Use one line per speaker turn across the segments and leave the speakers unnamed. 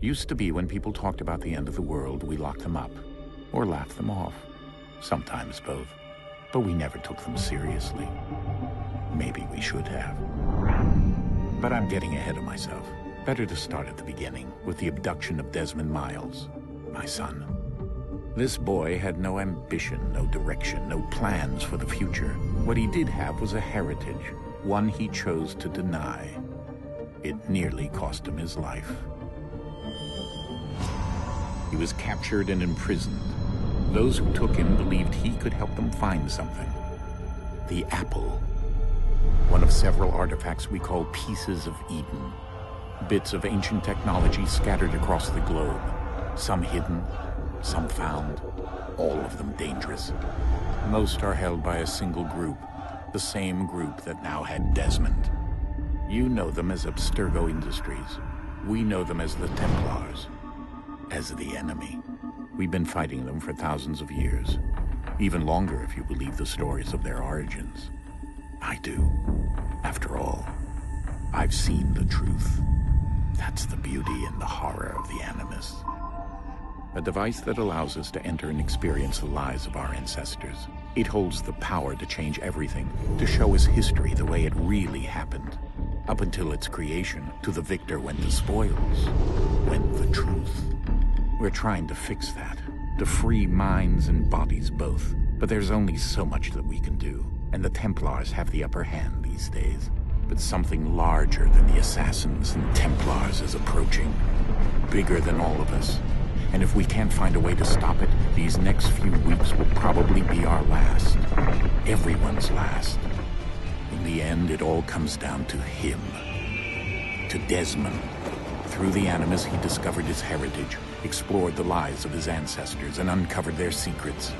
Used to be when people talked about the end of the world, we locked them up, or laughed them off. Sometimes both. But we never took them seriously. Maybe we should have. But I'm getting ahead of myself. Better to start at the beginning, with the abduction of Desmond Miles, my son. This boy had no ambition, no direction, no plans for the future. What he did have was a heritage, one he chose to deny. It nearly cost him his life. He was captured and imprisoned. Those who took him believed he could help them find something. The apple. One of several artifacts we call pieces of Eden. Bits of ancient technology scattered across the globe. Some hidden, some found, all of them dangerous. Most are held by a single group, the same group that now had Desmond. You know them as Abstergo Industries. We know them as the Templars, as the enemy. We've been fighting them for thousands of years, even longer if you believe the stories of their origins. I do. After all, I've seen the truth. That's the beauty and the horror of the Animus. A device that allows us to enter and experience the lives of our ancestors. It holds the power to change everything, to show us history the way it really happened. Up until its creation, to the victor went the spoils, went the truth. We're trying to fix that, to free minds and bodies both. But there's only so much that we can do, and the Templars have the upper hand these days. But something larger than the Assassins and Templars is approaching, bigger than all of us. And if we can't find a way to stop it, these next few weeks will probably be our last. Everyone's last. In the end, it all comes down to him. To Desmond. Through the Animus, he discovered his heritage, explored the lives of his ancestors, and uncovered their secrets.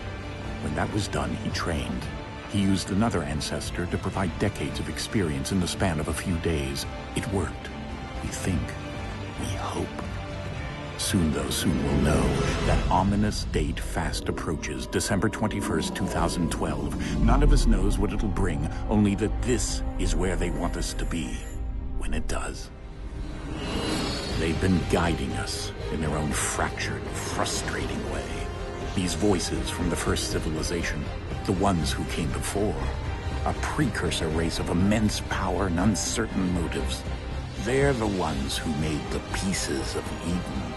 When that was done, he trained. He used another ancestor to provide decades of experience in the span of a few days. It worked. We think. We hope. Soon, though, soon we'll know. That ominous date fast approaches, December 21st, 2012. None of us knows what it'll bring, only that this is where they want us to be, when it does. They've been guiding us in their own fractured, frustrating way. These voices from the first civilization, the ones who came before, a precursor race of immense power and uncertain motives. They're the ones who made the pieces of Eden.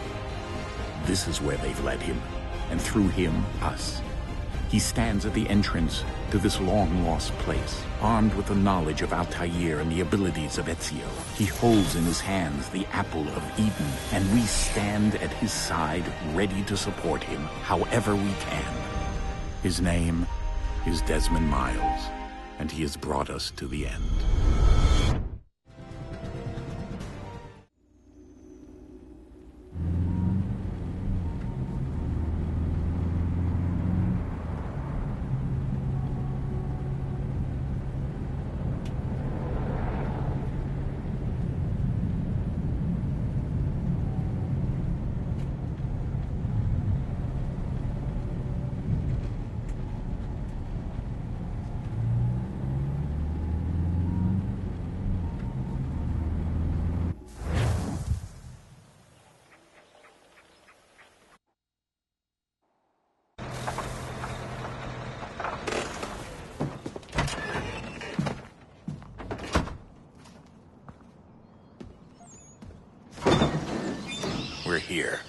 This is where they've led him, and through him, us. He stands at the entrance to this long-lost place, armed with the knowledge of Altair and the abilities of Ezio. He holds in his hands the apple of Eden, and we stand at his side, ready to support him however we can. His name is Desmond Miles, and he has brought us to the end. We're here.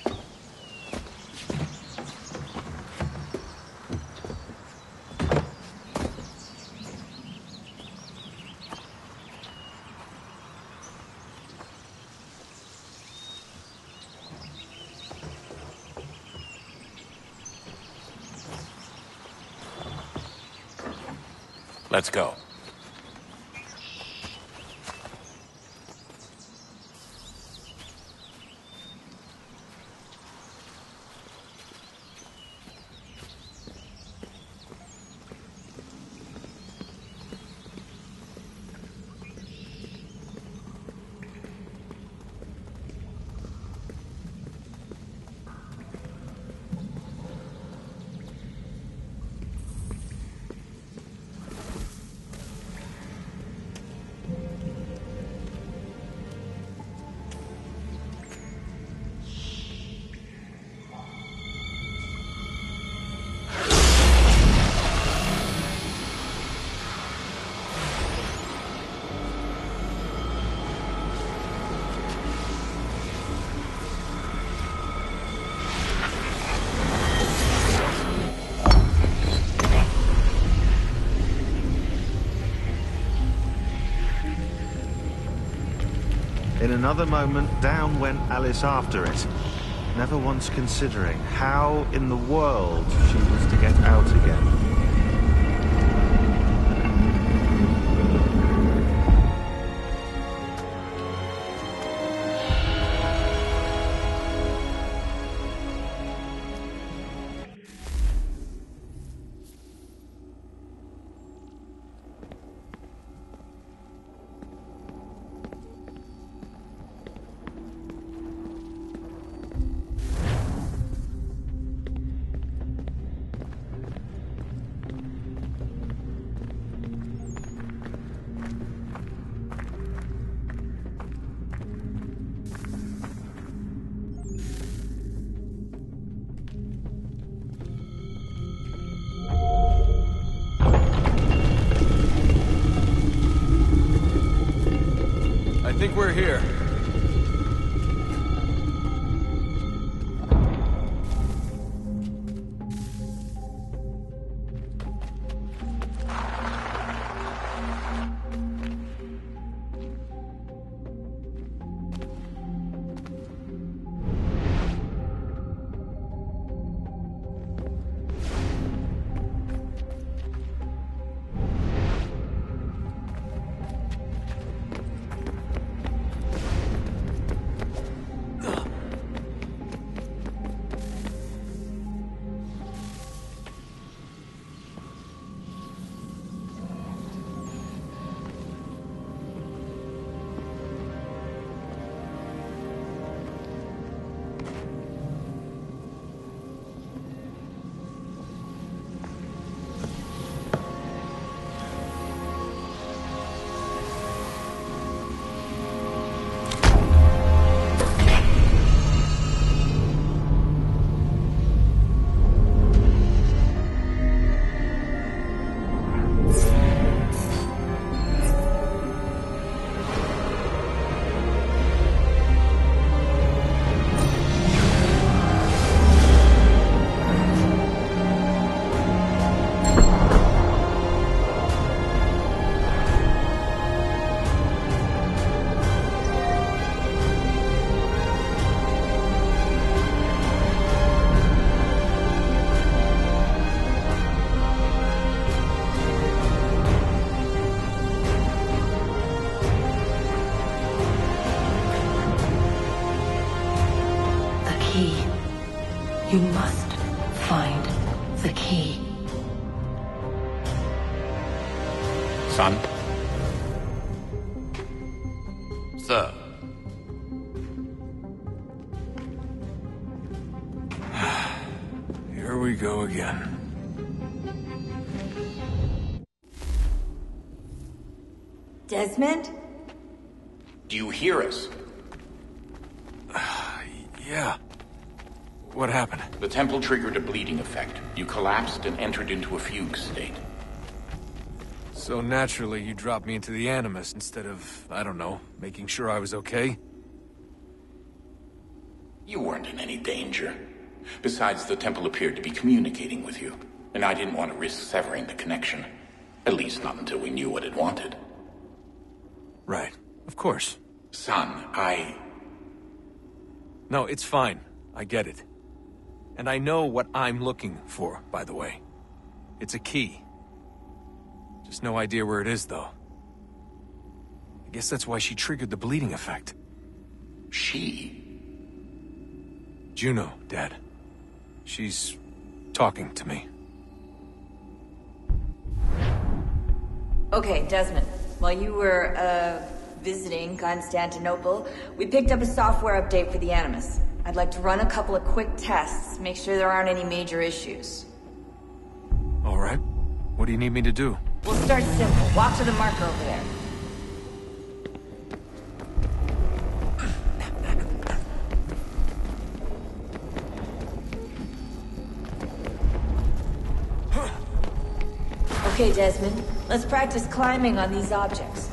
Let's go.
another moment, down went Alice after it, never once considering how in the world she was to get out again.
I think we're here.
You must find the key.
Son?
Sir. Here we go again.
Desmond?
Do you hear us?
Yeah. What happened?
The temple triggered a bleeding effect. You collapsed and entered into a fugue state.
So naturally, you dropped me into the Animus instead of, I don't know, making sure I was okay?
You weren't in any danger. Besides, the temple appeared to be communicating with you, and I didn't want to risk severing the connection. At least not until we knew what it wanted.
Right. Of course.
Son,
No, it's fine. I get it. And I know what I'm looking for, by the way. It's a key. Just no idea where it is, though. I guess that's why she triggered the bleeding effect.
She?
Juno, Dad. She's talking to me.
Okay, Desmond. While you were, visiting Constantinople, we picked up a software update for the Animus. I'd like to run a couple of quick tests, make sure there aren't any major issues.
All right. What do you need me to do?
We'll start simple. Walk to the marker over there. Okay, Desmond. Let's practice climbing on these objects.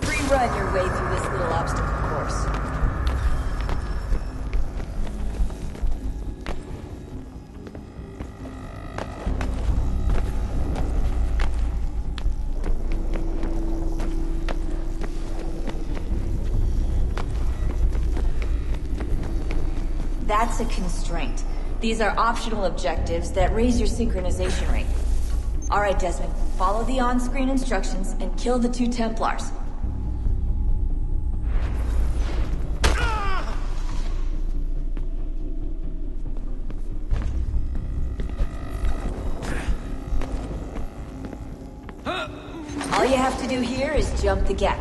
Free run your way through this little obstacle course. That's a constraint. These are optional objectives that raise your synchronization rate. Alright, Desmond. Follow the on-screen instructions and kill the 2 Templars. All you have to do here is jump the gap.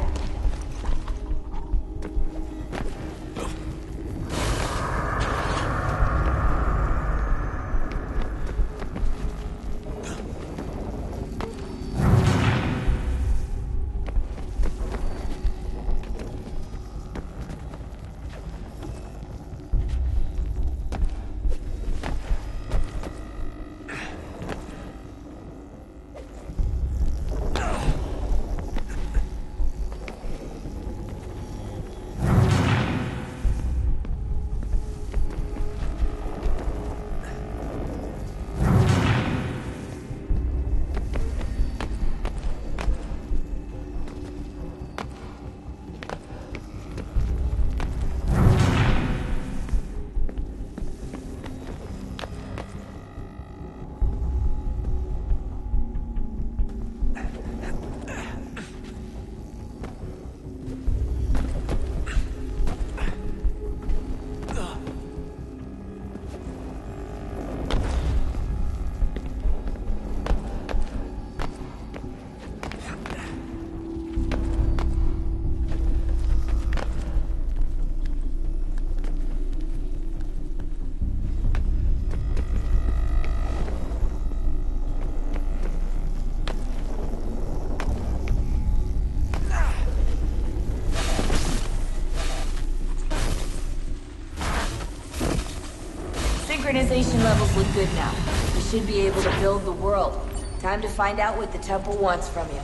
Synchronization levels look good now. We should be able to build the world. Time to find out what the temple wants from you.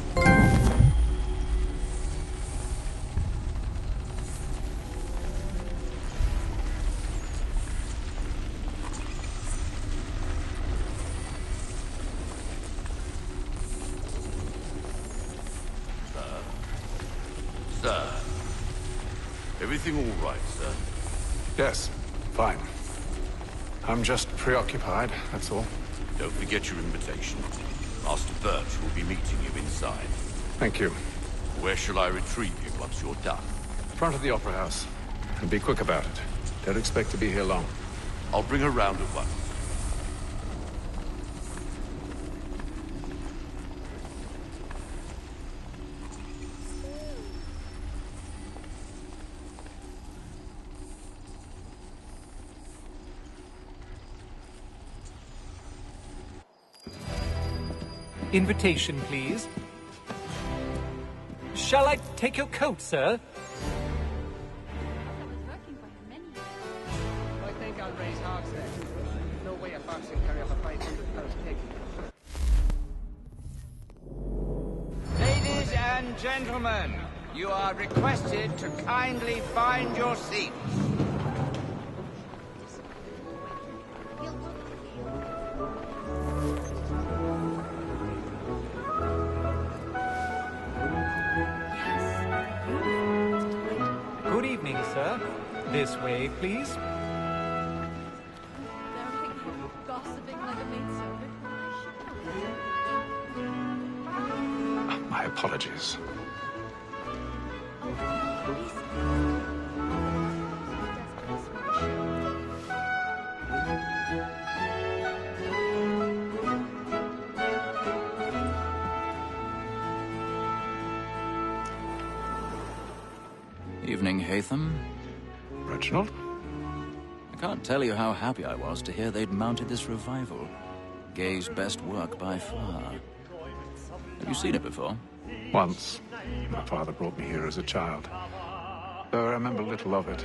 Sir. Everything all right, sir?
Yes, fine. I'm just preoccupied, that's all.
Don't forget your invitation. Master Birch will be meeting you inside.
Thank you.
Where shall I retrieve you once you're done?
Front of the Opera House. And be quick about it. Don't expect to be here long.
I'll bring her round at once.
Invitation, please. Shall I take your coat, sir?
I think I'll raise hogs there. No way a fox can carry off a 500-pound pig. Ladies and gentlemen, you are requested to kindly find your seats.
Good evening, sir. This way, please.
Gossiping like a maidservant.
My apologies.
Evening, Hatham.
Reginald?
I can't tell you how happy I was to hear they'd mounted this revival. Gay's best work by far. Have you seen it before?
Once. My father brought me here as a child. Though I remember little of it.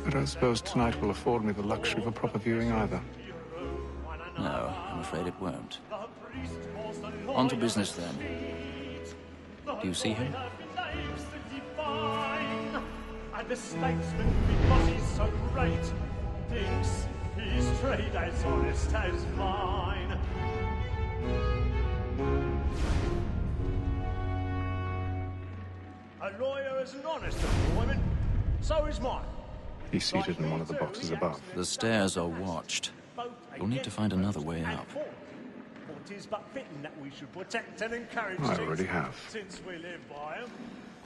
I don't suppose tonight will afford me the luxury of a proper viewing either.
No, I'm afraid it won't. On to business, then. Do you see him?
And the statesman, because he's so great, thinks his trade as honest as mine. A lawyer is an honest employment, so is mine.
He's seated in one of the boxes above.
The stairs are watched. You'll need to find another way up.
It is but fitting that we should protect and encourage
I already have.
since we live by them.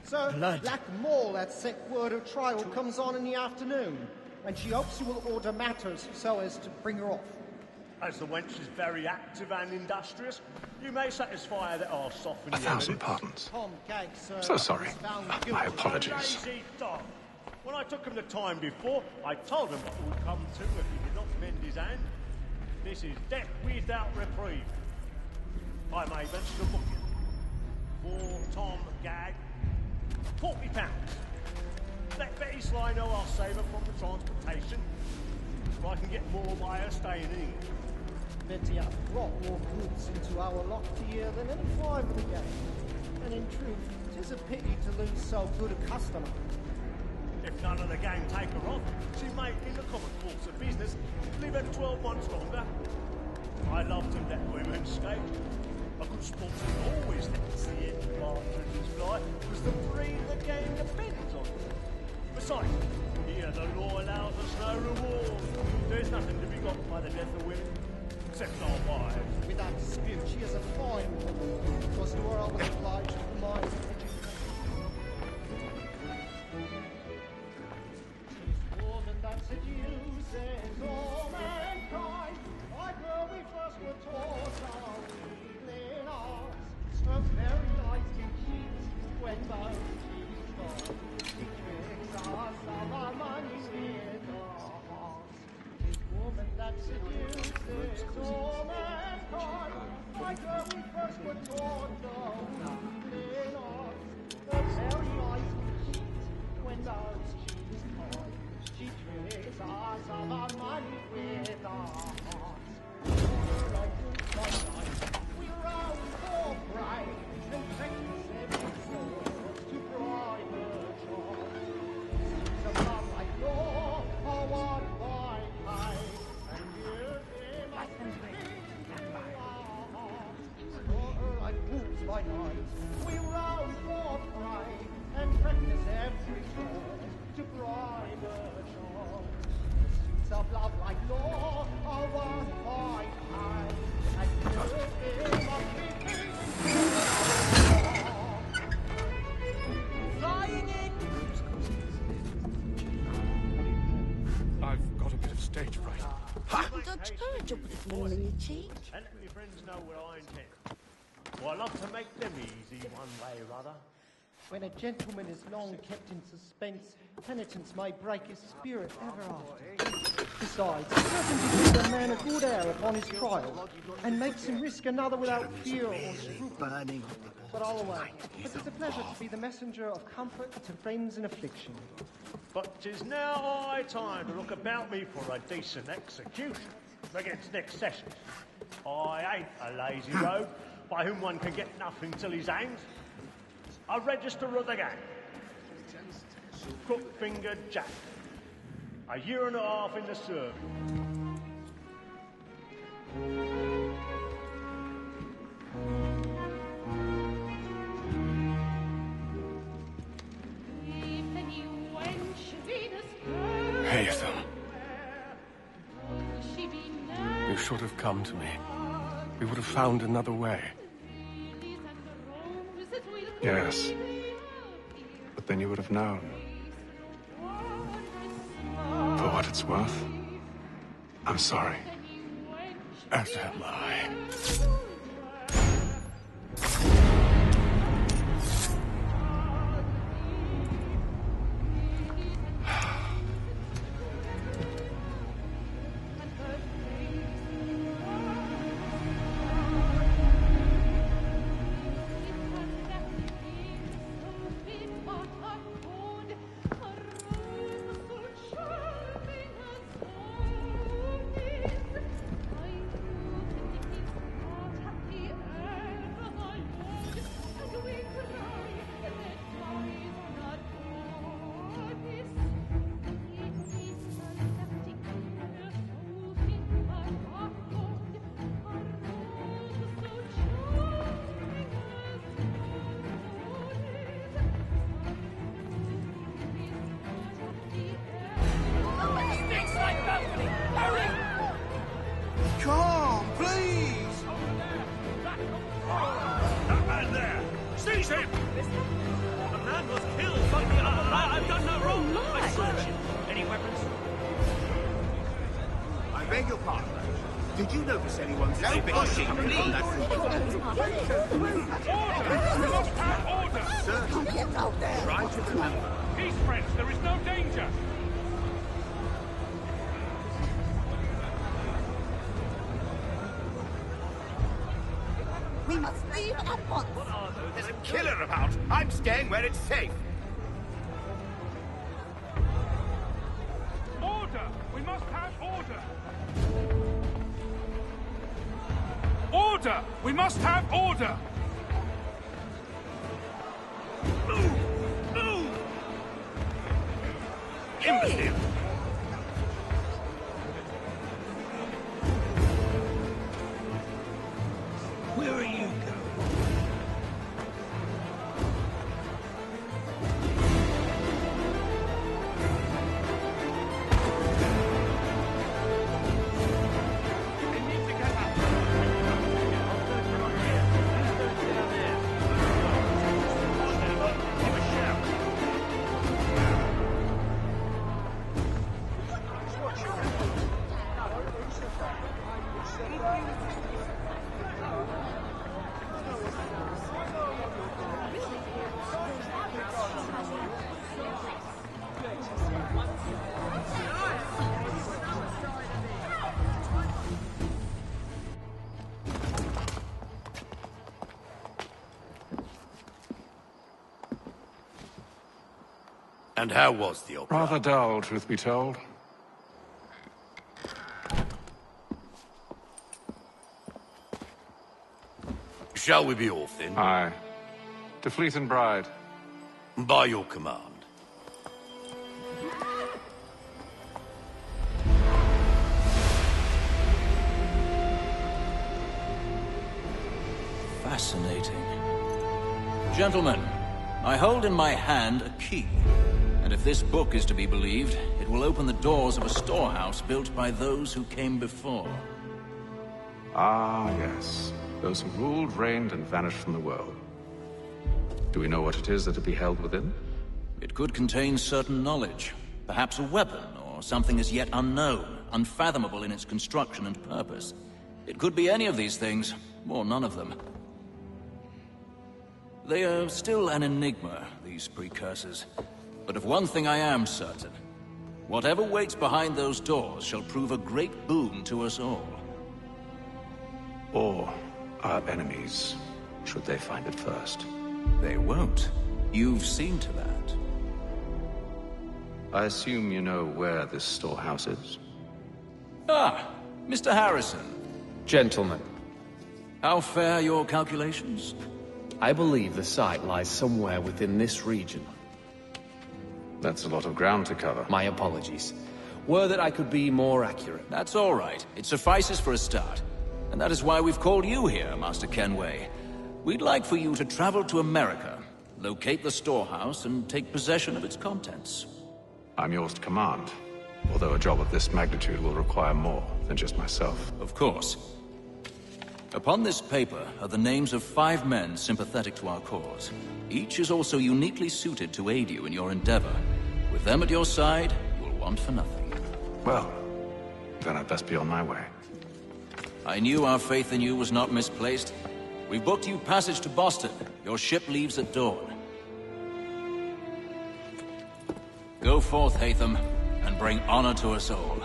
Sir, Black Mall, that set word of trial comes on in the afternoon, and she hopes you will order matters so as to bring her off.
As the wench is very active and industrious, you may satisfy her that I'll soften
A thousand pardons.
Tom Gaggs, sir,
So sorry.
is found
My
guilty.
apologies.
Lazy dog. When I took him the time before, I told him what would come to if he did not mend his hand. This is death without reprieve. I may venture to book him. For Tom Gag, £40. Let Betty Sly know I'll save her from the transportation, so I can get more by her staying in England.
Betty hath brought more goods into our locked year than any five of the game. And in truth, 'tis a pity to lose so good a customer.
If none of the gang take her off, she may, in the common course of business, live her 12 months longer. I love to let women skate. A good sportsman always lets the end partridges fly, because the breed of the game depends on it. Besides, here the law allows us no reward. There's nothing to be got by the death of women, except our wives.
Without dispute, she is a fine woman. Because to her I was obliged for my education. She's woman that seduces all mankind, like where we first were taught our evening arts. Her very eyes can cheat when both she's gone. She tricks us of our money with her hearts. She's woman that seduces all mankind, like where we first were taught our evening arts. Her very eyes can cheat when both she's gone. She tricks us of our money with her hearts. Like my night, we round for pride and practice every sword to bribe her charm. Seems a love like law, or what by high, and here they must be our hearts. For her like wolves by night, we round for pride and practice every sword to bribe her charm. Suits of love like law, or what by high, and here they must be flying in.
I've got a bit of stage fright.
Dodge courage up with a ball in your cheek.
And let my friends know what I intend. Well, I love to make them easy one way or other.
When a gentleman is long kept in suspense, penitence may break his spirit ever after. Besides, it certainly gives a man a good air upon his trial, and makes him risk another without fear or scruple. But all away, it is a pleasure to be the messenger of comfort to friends in affliction.
But 'tis now high time to look about me for a decent execution against next session. I ain't a lazy rogue by whom one can get nothing till he's hanged. A register of the gang. Crook-fingered Jack. A year and a half in the service.
Hatham. You should have come to me. We would have found another way.
Yes. But then you would have known. For what it's worth, I'm sorry.
As am I.
Release him! A man was killed. I've done no wrong. I swear it. Any weapons?
I beg your pardon. Did you notice anyone sleeping?
No pushing, please.
Order!
We must have order!
Sir, try to remember.
Peace, friends. There is no danger.
We must leave at once.
There's a killer about. I'm staying where it's safe.
Order! We must have order! Order! We must have order! Imbecile! Where are you going?
And how was the opera?
Rather dull, truth be told.
Shall we be off then?
Aye. To Fleet and Bride.
By your command.
Fascinating. Gentlemen, I hold in my hand a key. And if this book is to be believed, it will open the doors of a storehouse built by those who came before.
Ah, yes. Those who ruled, reigned, and vanished from the world. Do we know what it is that will be held within?
It could contain certain knowledge. Perhaps a weapon, or something as yet unknown, unfathomable in its construction and purpose. It could be any of these things, or none of them. They are still an enigma, these precursors. But of one thing I am certain. Whatever waits behind those doors shall prove a great boon to us all.
Or our enemies, should they find it first.
They won't. You've seen to that.
I assume you know where this storehouse is?
Ah, Mr. Harrison.
Gentlemen.
How fare your calculations?
I believe the site lies somewhere within this region.
That's a lot of ground to cover.
My apologies. Were that I could be more accurate.
That's all right. It suffices for a start. And that is why we've called you here, Master Kenway. We'd like for you to travel to America, locate the storehouse, and take possession of its contents.
I'm yours to command. Although a job of this magnitude will require more than just myself.
Of course. Upon this paper are the names of 5 men sympathetic to our cause. Each is also uniquely suited to aid you in your endeavor. With them at your side, you will want for nothing.
Well, then I'd best be on my way.
I knew our faith in you was not misplaced. We've booked you passage to Boston. Your ship leaves at dawn. Go forth, Hatham, and bring honor to us all.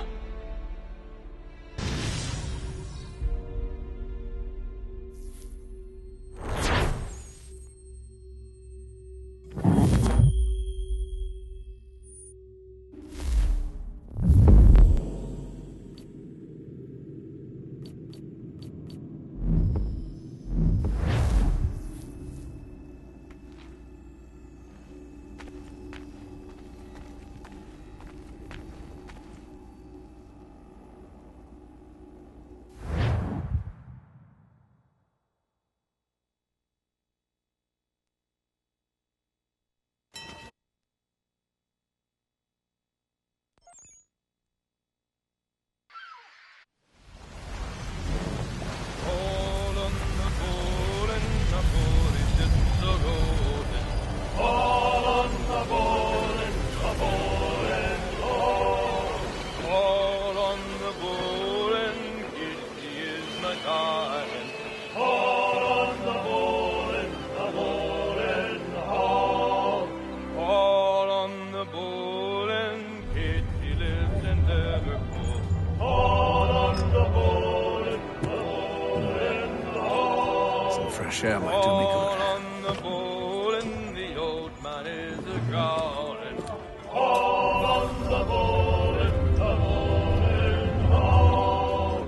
fresh air might do me good.
On the ball and the old man is a-growling.
All on the ball and the ball and all.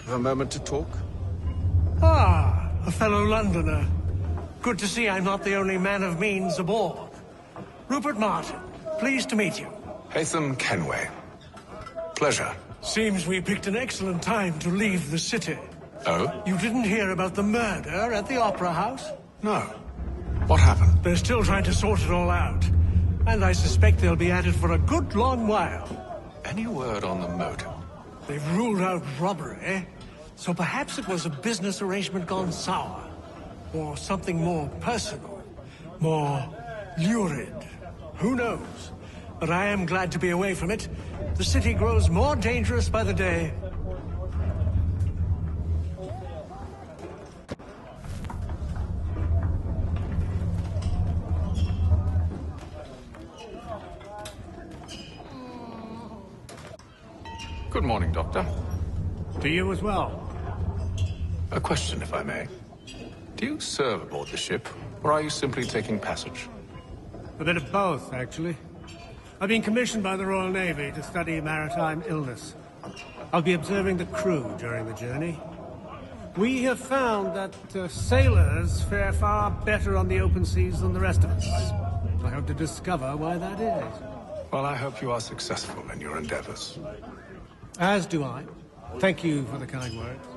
Have a moment to talk?
Ah, a fellow Londoner. Good to see I'm not the only man of means aboard. Rupert Martin, pleased to meet you.
Haytham Kenway. Pleasure.
Seems we picked an excellent time to leave the city.
Oh?
You didn't hear about the murder at the Opera House?
No. What happened?
They're still trying to sort it all out. And I suspect they'll be at it for a good long while.
Any word on the motive?
They've ruled out robbery, so perhaps it was a business arrangement gone sour. Or something more personal. More lurid. Who knows? But I am glad to be away from it. The city grows more dangerous by the day.
Good morning, Doctor.
To you as well.
A question, if I may. Do you serve aboard the ship, or are you simply taking passage?
A bit of both, actually. I've been commissioned by the Royal Navy to study maritime illness. I'll be observing the crew during the journey. We have found that sailors fare far better on the open seas than the rest of us. I hope to discover why that is.
Well, I hope you are successful in your endeavors.
As do I. Thank you for the kind words.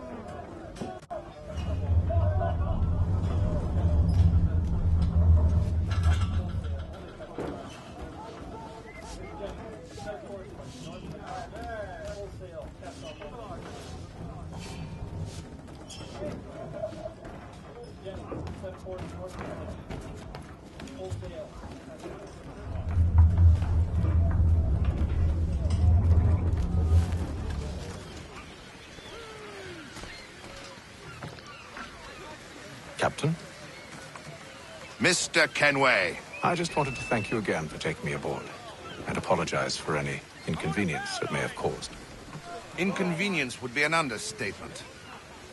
Captain?
Mr. Kenway.
I just wanted to thank you again for taking me aboard, and apologize for any inconvenience it may have caused.
Inconvenience would be an understatement.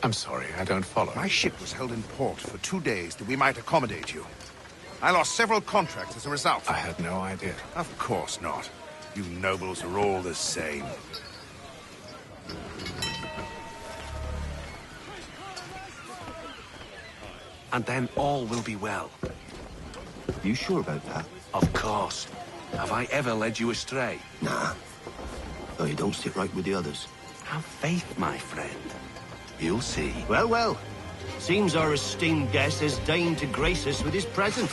I'm sorry, I don't follow.
My ship was held in port for 2 days that we might accommodate you. I lost several contracts as a result.
I had no idea.
Of course not. You nobles are all the same.
And then all will be well.
You sure about that?
Of course. Have I ever led you astray?
Nah. Oh, you don't sit right with the others.
Have faith, my friend. You'll see.
Well, well. Seems our esteemed guest has deigned to grace us with his presence.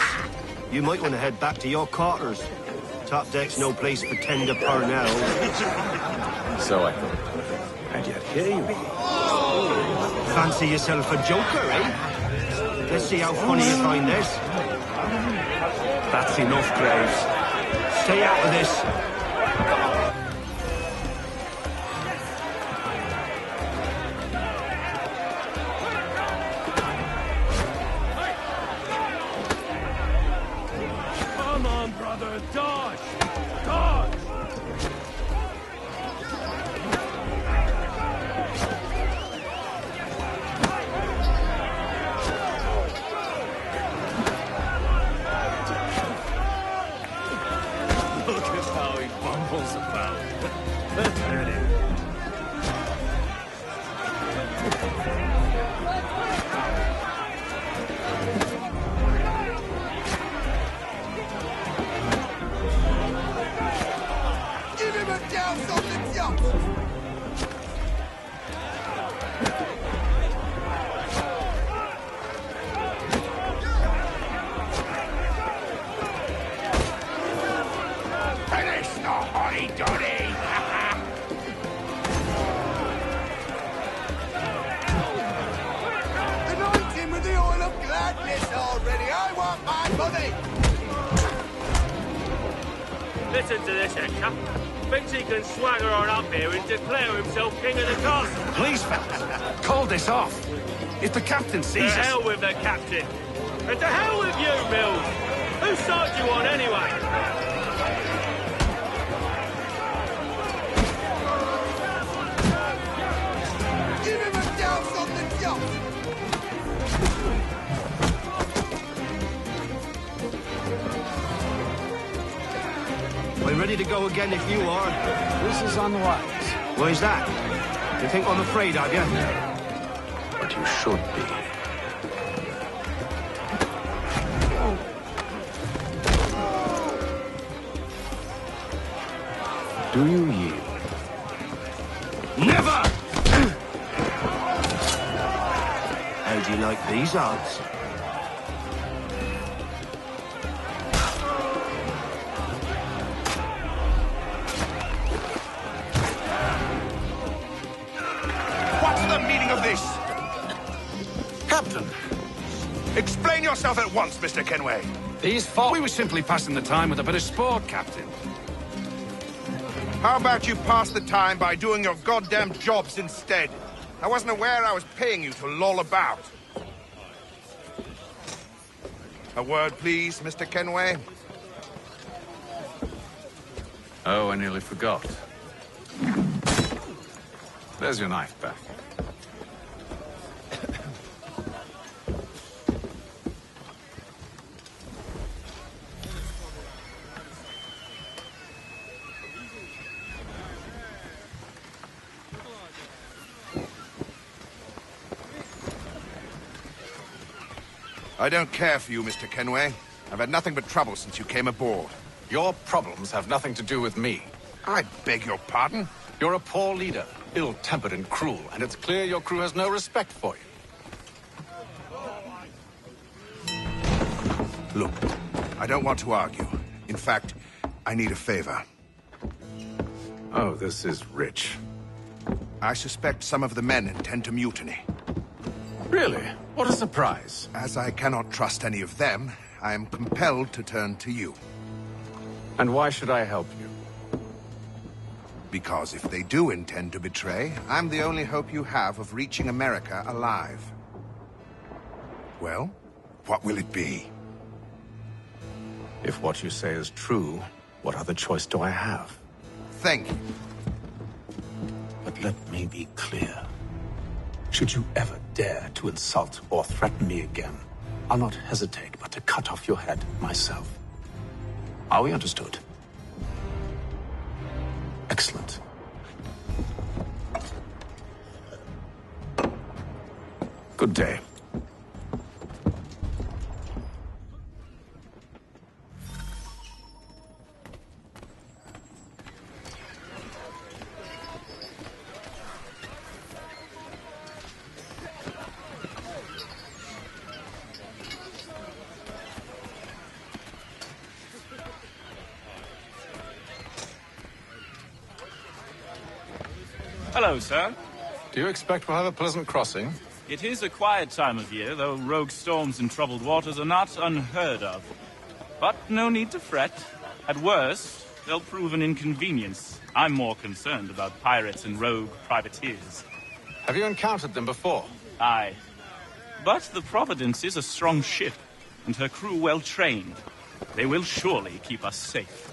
You might want to head back to your quarters. Top deck's no place for tender parnell.
So I thought.
And yet here you are. Fancy yourself a joker, eh? Let's see how funny you find this.
That's enough, Graves.
Stay out of this.
Come on, brother, dodge! Dodge! Look at how he bumbles about.
Give him a down on the jump! Finish the hotty-dotty! Anoint him with the oil of gladness already! I want my money!
Listen to this, Hector. Thinks he can swagger on up here and declare himself king of the castle.
Please, fellas, call this off. If the captain
To
sees us...
hell with the captain. And to hell with you, Mills. Whose side you on, anyway?
ready to go again if you are.
This is unwise.
Why's that? You think I'm afraid of you?
But you should be. Do you yield?
Never! How do you like these odds?
What's the meaning of this?
Captain,
Explain yourself at once, Mr. Kenway.
These folk... We were simply passing the time with a bit of sport, Captain.
How about you pass the time by doing your goddamn jobs instead? I wasn't aware I was paying you to loll about. A word, please, Mr. Kenway.
Oh, I nearly forgot. There's your knife back.
I don't care for you, Mr. Kenway. I've had nothing but trouble since you came aboard.
Your problems have nothing to do with me.
I beg your pardon?
You're a poor leader, ill-tempered and cruel, and it's clear your crew has no respect for you.
Look, I don't want to argue. In fact, I need a favor.
Oh, this is rich.
I suspect some of the men intend to mutiny.
Really? What a surprise.
As I cannot trust any of them, I am compelled to turn to you.
And why should I help you?
Because if they do intend to betray, I'm the only hope you have of reaching America alive. Well, what will it be?
If what you say is true, what other choice do I have?
Thank you.
But let me be clear. Should you ever dare to insult or threaten me again, I'll not hesitate but to cut off your head myself. Are we understood? Excellent. Good day.
Hello, sir.
Do you expect we'll have a pleasant crossing?
It is a quiet time of year, though rogue storms in troubled waters are not unheard of. But no need to fret. At worst, they'll prove an inconvenience. I'm more concerned about pirates and rogue privateers.
Have you encountered them before?
Aye. But the Providence is a strong ship, and her crew well trained. They will surely keep us safe.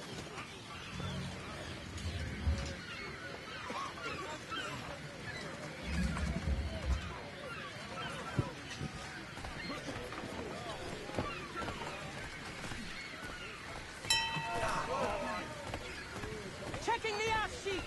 Checking the aft sheet!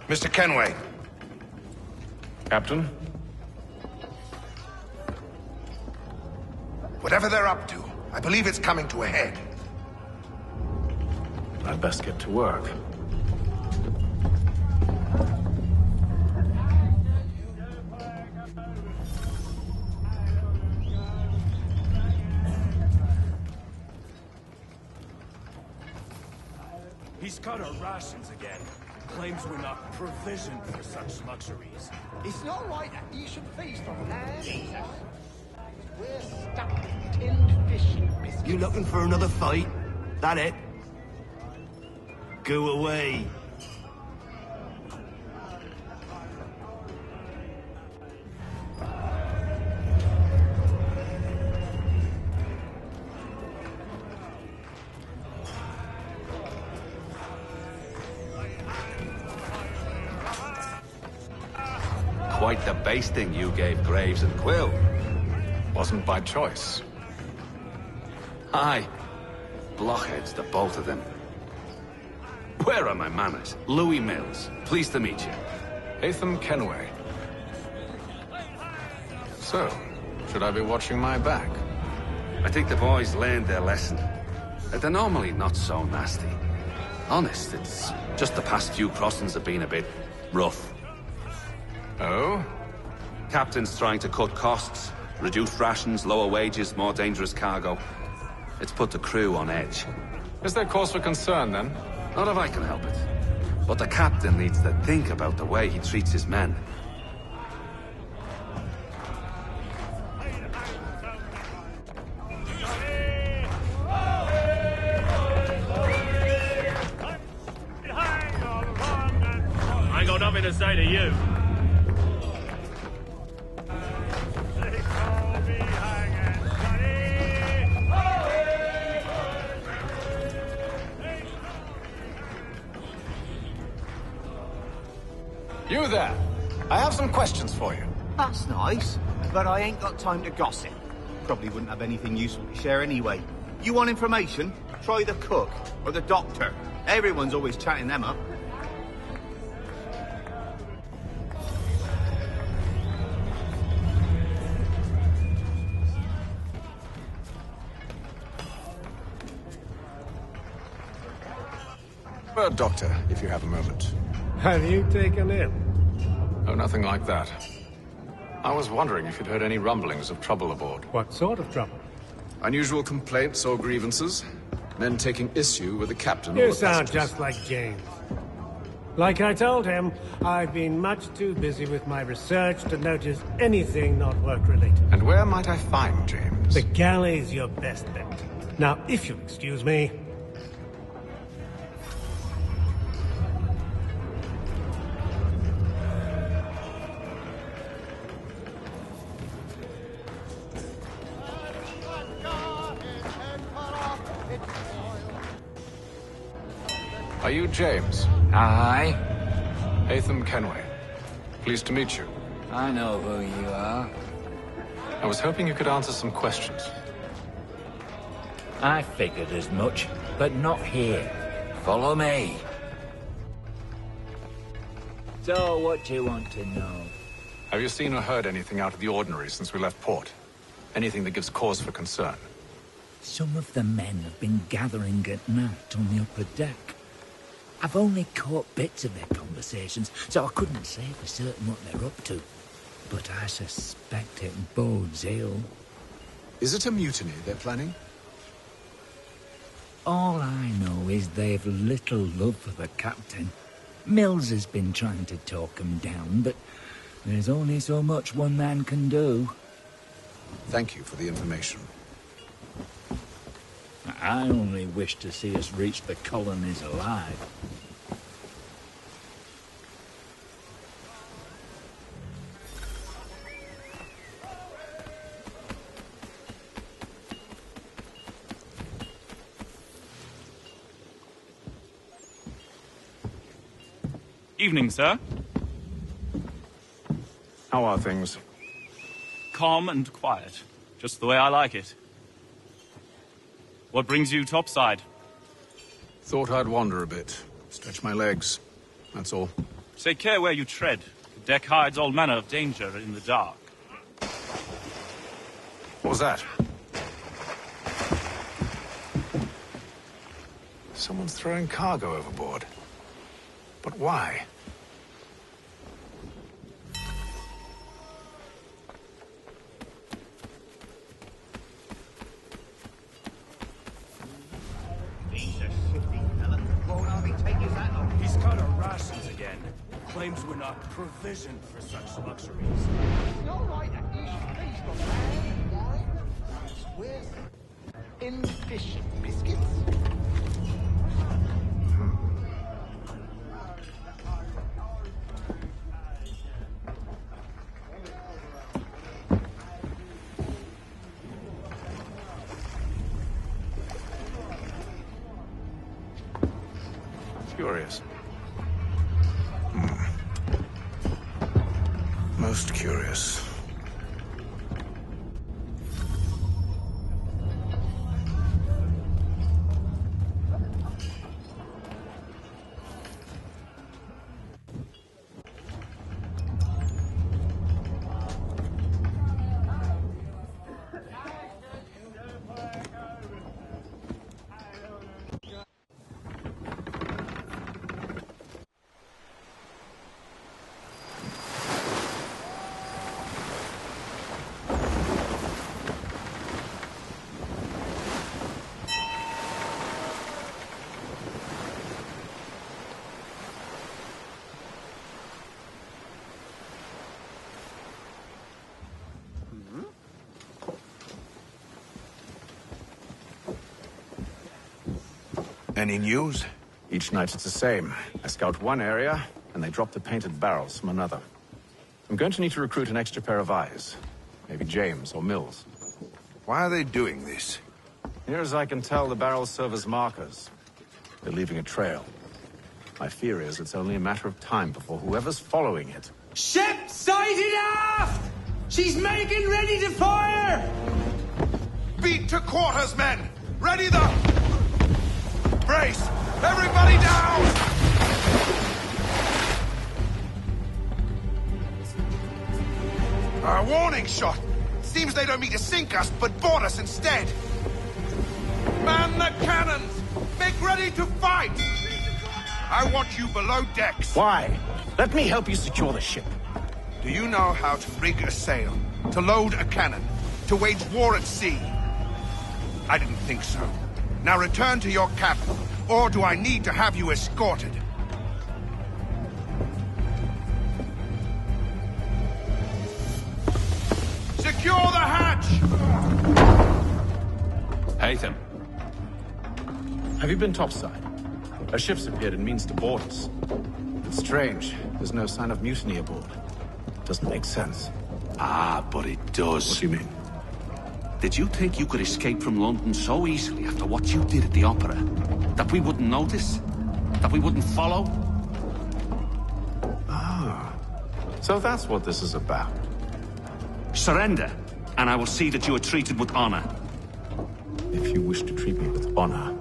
Mr. Kenway.
Captain?
Whatever they're up to, I believe it's coming to a head.
I'd best get to work.
He's cut our rations again. Claims we're not provisioned for such luxuries.
It's not right that you should feast on land. We're stuck with tinned fish and biscuits.
You looking for another fight? That it? Go away.
Quite the basting you gave Graves and Quill. Wasn't by choice. Aye. Blockheads, the both of them. Where are my manners? Louis Mills. Pleased to meet you. Hatham Kenway. So, should I be watching my back? I think the boys learned their lesson. They're normally not so nasty. Honest, it's just the past few crossings have been a bit rough. Oh? Captain's trying to cut costs. Reduced rations, lower wages, more dangerous cargo. It's put the crew on edge. Is there cause for concern, then? Not if I can help it. But the captain needs to think about the way he treats his men.
I ain't got nothing to say to you.
You there. I have some questions for you.
That's nice, but I ain't got time to gossip. Probably wouldn't have anything useful to share anyway. You want information? Try the cook or the doctor. Everyone's always chatting them up.
Well, Doctor, if you have a moment.
Have you taken him?
Oh, nothing like that. I was wondering if you'd heard any rumblings of trouble aboard.
What sort of trouble?
Unusual complaints or grievances? Men taking issue with the captain or
You
the
sound
passengers.
just like James. Like I told him, I've been much too busy with my research to notice anything not work-related.
And where might I find James?
The galley's your best bet. Now, if you'll excuse me...
Are you James?
Aye.
Hatham Kenway. Pleased to meet you.
I know who you are.
I was hoping you could answer some questions.
I figured as much, but not here. Follow me. So, what do you want to know?
Have you seen or heard anything out of the ordinary since we left port? Anything that gives cause for concern?
Some of the men have been gathering at night on the upper deck. I've only caught bits of their conversations, so I couldn't say for certain what they're up to. But I suspect it bodes ill.
Is it a mutiny they're planning?
All I know is they've little love for the captain. Mills has been trying to talk him down, but there's only so much one man can do.
Thank you for the information.
I only wish to see us reach the colonies alive.
Evening, sir.
How are things?
Calm and quiet. Just the way I like it. What brings you topside?
Thought I'd wander a bit. Stretch my legs. That's all.
Take care where you tread. The deck hides all manner of danger in the dark.
What was that? Someone's throwing cargo overboard. But why?
He's cut our rations again. Claims we're not provisioned for such luxuries.
It's all right that you should feast on land, wine, squares, and fish and biscuits.
Curious. Most curious.
Any news?
Each night it's the same. I scout one area, and they drop the painted barrels from another. I'm going to need to recruit an extra pair of eyes. Maybe James or Mills.
Why are they doing this?
Near as I can tell, the barrels serve as markers. They're leaving a trail. My fear is it's only a matter of time before whoever's following it...
Ship sighted aft! She's making ready to fire!
Beat to quarters, men! Ready the... Brace! Everybody down! A warning shot! Seems they don't mean to sink us, but board us instead! Man the cannons! Make ready to fight! I want you below decks.
Why? Let me help you secure the ship.
Do you know how to rig a sail? To load a cannon? To wage war at sea? I didn't think so. Now return to your cabin, or do I need to have you escorted? Secure the hatch!
Haytham. Have you been topside? A ship's appeared and means to board us. It's strange. There's no sign of mutiny aboard. Doesn't make sense. Ah, but it does. What do you mean? Did you think you could escape from London so easily after what you did at the opera? That we wouldn't notice? That we wouldn't follow? Ah. So that's what this is about.
Surrender, and I will see that you are treated with honor.
If you wish to treat me with honor,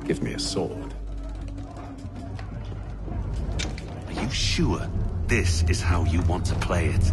give me a sword.
Are you sure this is how you want to play it?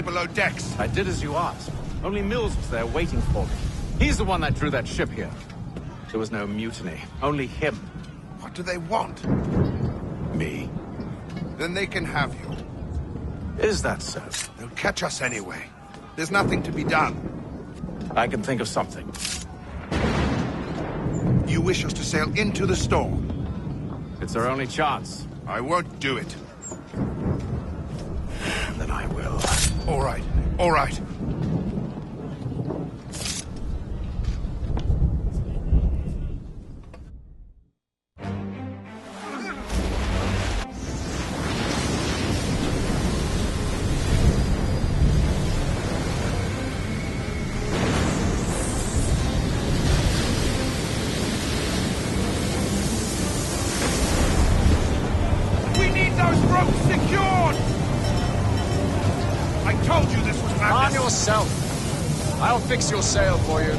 Below decks.
I did as you asked. Only Mills was there waiting for me. He's the one that drew that ship here. There was no mutiny. Only him.
What do they want?
Me.
Then they can have you.
Is that so?
They'll catch us anyway. There's nothing to be done.
I can think of something.
You wish us to sail into the storm?
It's our only chance.
I won't do it.
Then I will.
All right. All right. We need those ropes secured! I told you this was madness!
Calm yourself. I'll fix your sail for you.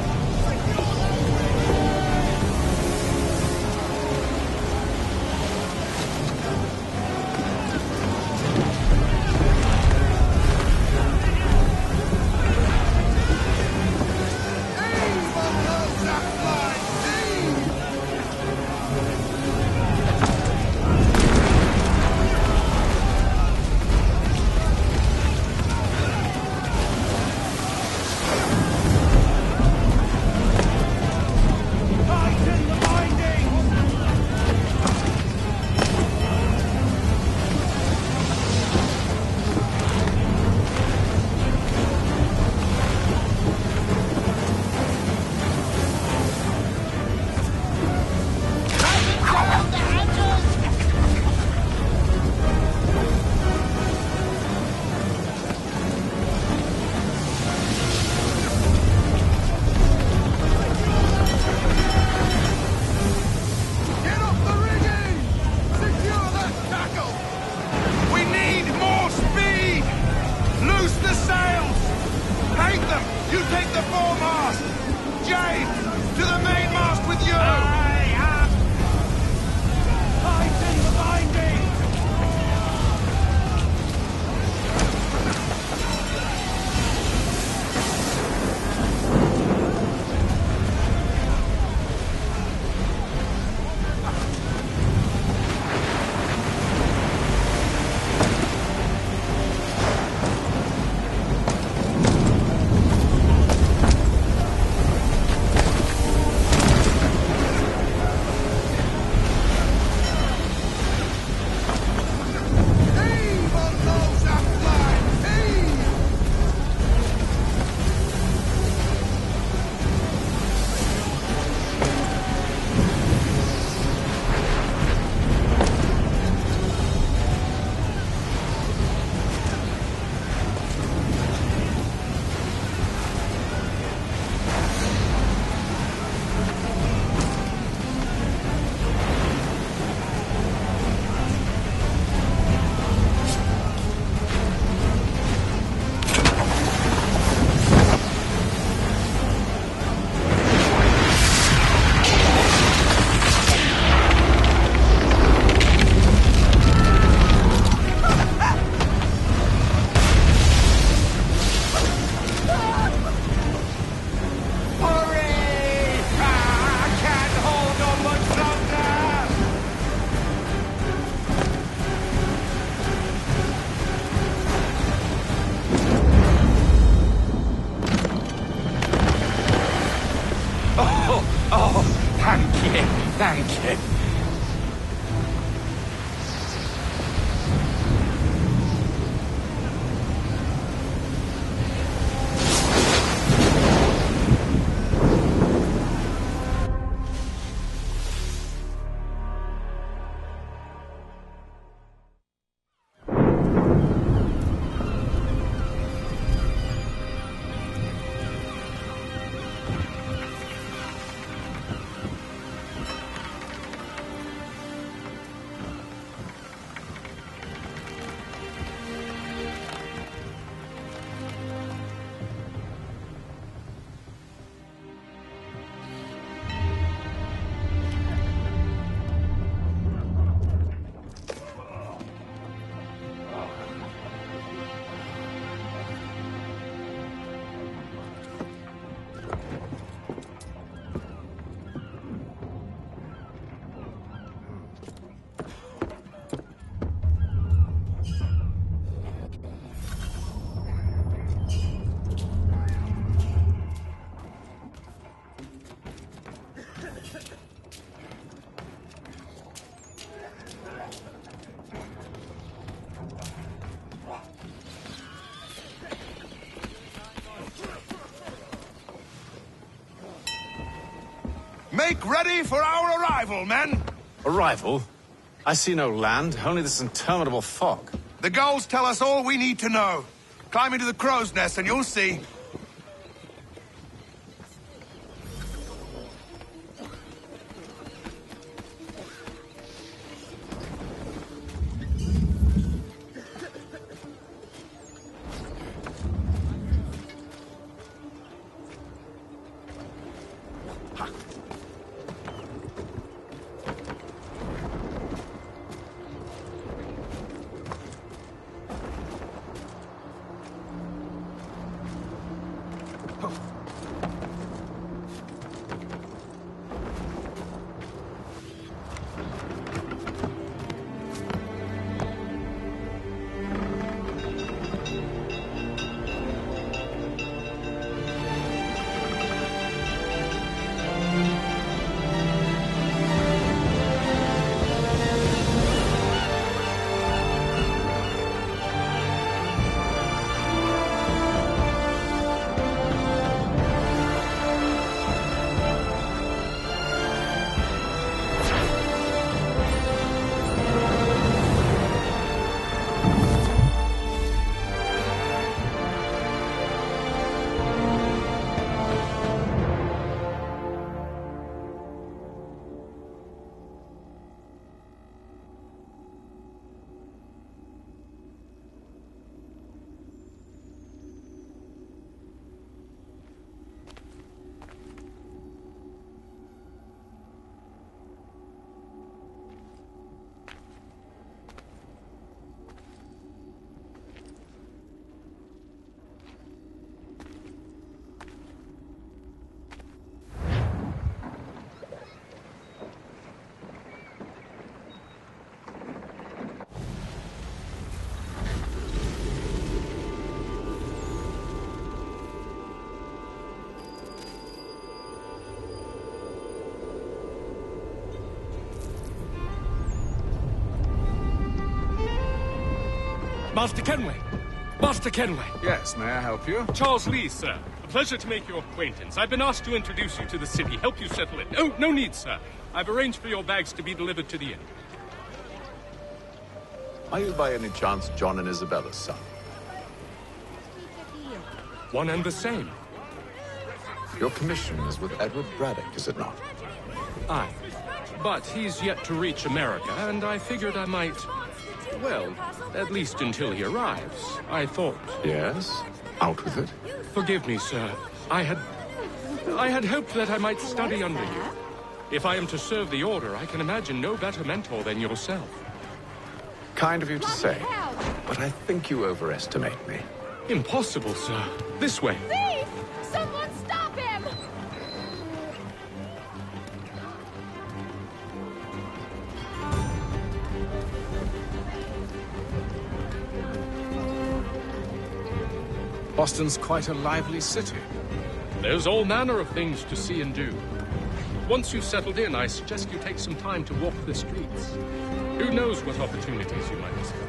Make ready for our arrival, men!
Arrival? I see no land, only this interminable fog.
The gulls tell us all we need to know. Climb into the crow's nest and you'll see.
Master Kenway! Master Kenway!
Yes, may I help you?
Charles Lee, sir. A pleasure to make your acquaintance. I've been asked to introduce you to the city, help you settle it. Oh, no need, sir. I've arranged for your bags to be delivered to the inn.
Are you by any chance John and Isabella's son?
One and the same.
Your commission is with Edward Braddock, is it not?
Aye. But he's yet to reach America, and I figured I might... Well, at least until he arrives, I thought.
Yes? Out with it?
Forgive me, sir. I had hoped that I might study under you. If I am to serve the Order, I can imagine no better mentor than yourself.
Kind of you to say, but I think you overestimate me.
Impossible, sir. This way.
Thief! Someone stop him!
Boston's quite a lively city.
There's all manner of things to see and do. Once you've settled in, I suggest you take some time to walk the streets. Who knows what opportunities you might discover.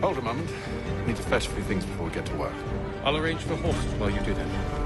Hold a moment. I need to fetch a few things before we get to work.
I'll arrange for horses while you do that.